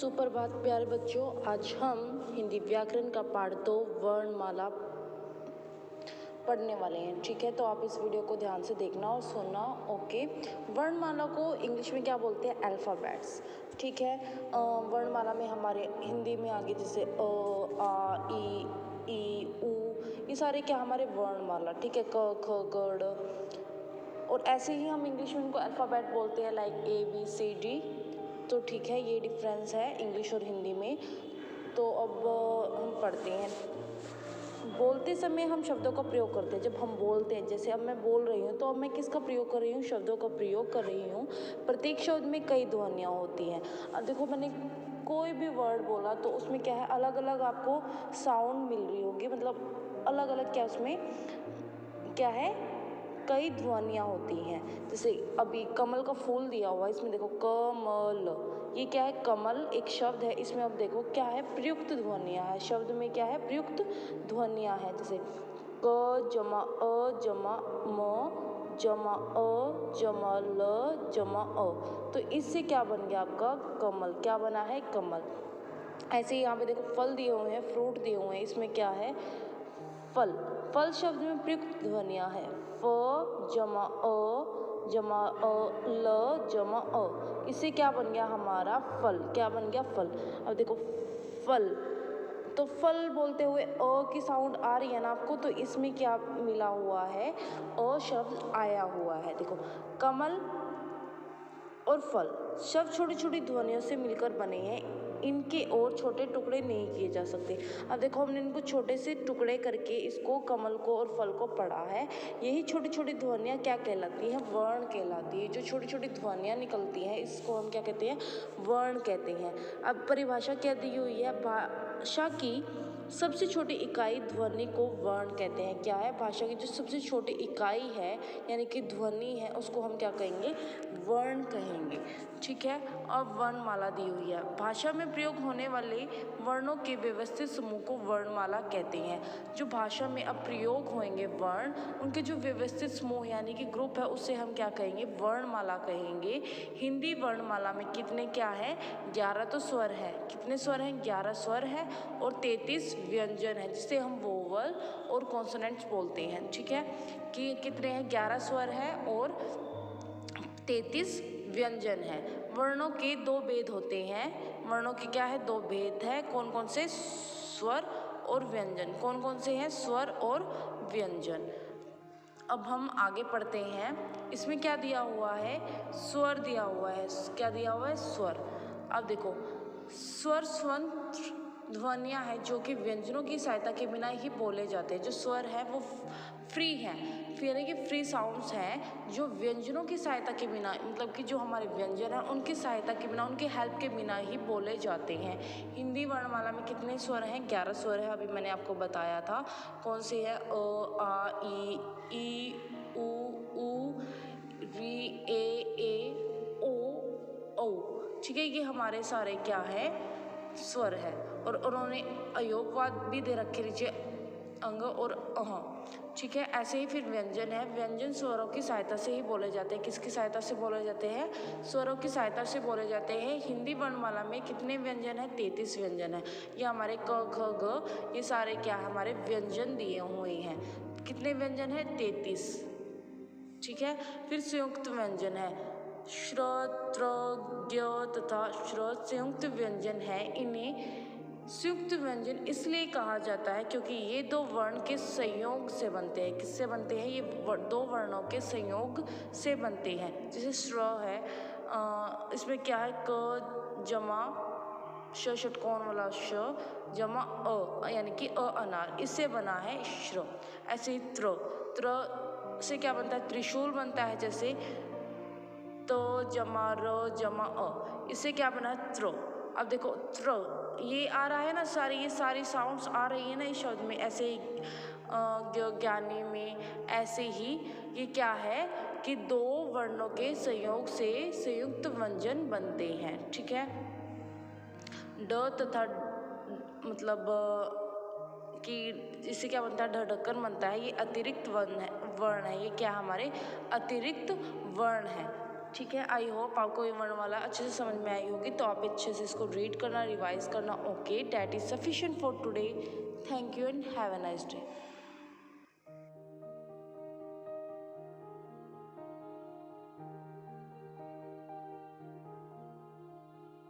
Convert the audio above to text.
सुप्रभात प्यारे बच्चों, आज हम हिंदी व्याकरण का पाठ 2 वर्णमाला पढ़ने वाले हैं। ठीक है, तो आप इस वीडियो को ध्यान से देखना और सुनना। ओके, वर्णमाला को इंग्लिश में क्या बोलते हैं? अल्फ़ाबेट्स। ठीक है, वर्णमाला में हमारे हिंदी में आगे जैसे अ, आ, ई, ऊ, ये सारे क्या हमारे वर्णमाला। ठीक है, क, ख, ग, ड़। और ऐसे ही हम इंग्लिश में उनको अल्फ़ाबेट बोलते हैं, लाइक ABCD। तो ठीक है, ये डिफरेंस है इंग्लिश और हिंदी में। तो अब हम पढ़ते हैं। बोलते समय हम शब्दों का प्रयोग करते हैं। जब हम बोलते हैं, जैसे अब मैं बोल रही हूँ, तो अब मैं किसका प्रयोग कर रही हूँ? शब्दों का प्रयोग कर रही हूँ। प्रत्येक शब्द में कई ध्वनियाँ होती हैं। अब देखो, मैंने कोई भी वर्ड बोला तो उसमें क्या है, अलग अलग आपको साउंड मिल रही होगी, मतलब अलग अलग क्या उसमें क्या है, कई ध्वनियाँ होती हैं। जैसे अभी कमल का फूल दिया हुआ है, इसमें देखो कमल, ये क्या है? कमल एक शब्द है। इसमें अब देखो क्या है, प्रयुक्त ध्वनियाँ है। शब्द में क्या है? प्रयुक्त ध्वनियाँ है। जैसे क जमा अ जमा म जमा अ जमा ल जमा अ, तो इससे क्या बन गया आपका? कमल। क्या बना है? कमल। ऐसे ही यहाँ पे देखो फल दिए हुए हैं, फ्रूट दिए हुए हैं, इसमें क्या है? फल। फल शब्द में प्रयुक्त ध्वनियाँ है। फ जमा अ ल जमा अ, इससे क्या बन गया हमारा? फल। क्या बन गया? फल। अब देखो फल, तो फल बोलते हुए अ की साउंड आ रही है ना आपको, तो इसमें क्या मिला हुआ है? अ शब्द आया हुआ है। देखो कमल और फल शब्द छोटी छोटी ध्वनियों से मिलकर बने हैं। इनके और छोटे टुकड़े नहीं किए जा सकते। अब देखो, हमने इनको छोटे से टुकड़े करके इसको कमल को और फल को पढ़ा है। यही छोटी छोटी ध्वनियाँ क्या कहलाती हैं? वर्ण कहलाती है। जो छोटी छोटी ध्वनियाँ निकलती हैं, इसको हम क्या कहते हैं? वर्ण कहते हैं। अब परिभाषा क्या दी हुई है? भाषा की सबसे छोटी इकाई ध्वनि को वर्ण कहते हैं। क्या है? भाषा की जो सबसे छोटी इकाई है, यानी कि ध्वनि है, उसको हम क्या कहेंगे? वर्ण कहेंगे। ठीक है, और वर्णमाला दी हुई है। भाषा में प्रयोग होने वाले वर्णों के व्यवस्थित समूह को वर्णमाला कहते हैं। जो भाषा में अब प्रयोग होंगे वर्ण, उनके जो व्यवस्थित समूह यानी कि ग्रुप है, उसे हम क्या कहेंगे? वर्णमाला कहेंगे। हिंदी वर्णमाला में कितने क्या है? 11 तो स्वर है। कितने स्वर हैं? 11 स्वर है और 33 व्यंजन है, जिसे हम वोवल और कॉन्सोनेंट्स बोलते हैं। ठीक है, कि कितने हैं? 11 स्वर है और 33 व्यंजन है। वर्णों के 2 भेद होते हैं। वर्णों के क्या है? 2 भेद है। कौन कौन से? स्वर और व्यंजन। कौन कौन से हैं? स्वर और व्यंजन। अब हम आगे पढ़ते हैं। इसमें क्या दिया हुआ है? स्वर दिया हुआ है। क्या दिया हुआ है? स्वर। अब देखो, स्वर स्वतंत्र ध्वनियाँ हैं जो कि व्यंजनों की सहायता के बिना ही बोले जाते हैं। जो स्वर है वो फ्री है, यानी कि फ्री साउंड्स हैं, जो व्यंजनों की सहायता के बिना, मतलब कि जो हमारे व्यंजन हैं उनकी सहायता के बिना, उनके हेल्प के बिना ही बोले जाते हैं। हिंदी वर्णमाला में कितने स्वर हैं? 11 स्वर है। अभी मैंने आपको बताया था। कौन से है? अ आ ई उ ऊ री ए ओ औ। ठीक है, ये हमारे सारे क्या है? स्वर है। और उन्होंने अयोगवाद भी दे रखे नीचे, अंग और अह। ठीक है, ऐसे ही फिर व्यंजन है। व्यंजन स्वरों की सहायता से ही बोले जाते हैं। किसकी सहायता से बोले जाते हैं? स्वरों की सहायता से बोले जाते हैं। हिंदी वर्णमाला में कितने व्यंजन है? 33 व्यंजन है। ये हमारे क ख ग, ये सारे क्या है? हमारे व्यंजन दिए हुए हैं। कितने व्यंजन है? 33। ठीक है, फिर संयुक्त व्यंजन है। श्र त्र ज्ञ तथा श्र संयुक्त व्यंजन है। इन्हें संयुक्त व्यंजन इसलिए कहा जाता है क्योंकि ये 2 वर्ण के संयोग से बनते हैं। किससे बनते हैं? ये 2 वर्णों के संयोग से बनते हैं। जैसे श्र है, इसमें क्या है? क जमा श षटकोण वाला श जमा अ, यानी कि अ अनार, इससे बना है श्र। ऐसे ही त्र से क्या बनता है? त्रिशूल बनता है। जैसे त जमा र जमा अ, इससे क्या बना? त्र। अब देखो त्र, ये आ रहा है ना, ये सारी साउंड्स आ रही है ना इस शब्द में। ऐसे ही ज्ञानी में ऐसे ही ये क्या है कि 2 वर्णों के संयोग से संयुक्त व्यंजन बनते हैं। ठीक है, ड तथा मतलब कि इससे क्या बनता है? ढक्कन बनता है। ये अतिरिक्त वर्ण है। ये क्या हमारे? अतिरिक्त वर्ण है। ठीक है, आई होप आपको ये वर्णमाला अच्छे से समझ में आई होगी। तो आप अच्छे से इसको रीड करना, रिवाइज करना। Okay, that is sufficient for today. Thank you and have a nice day.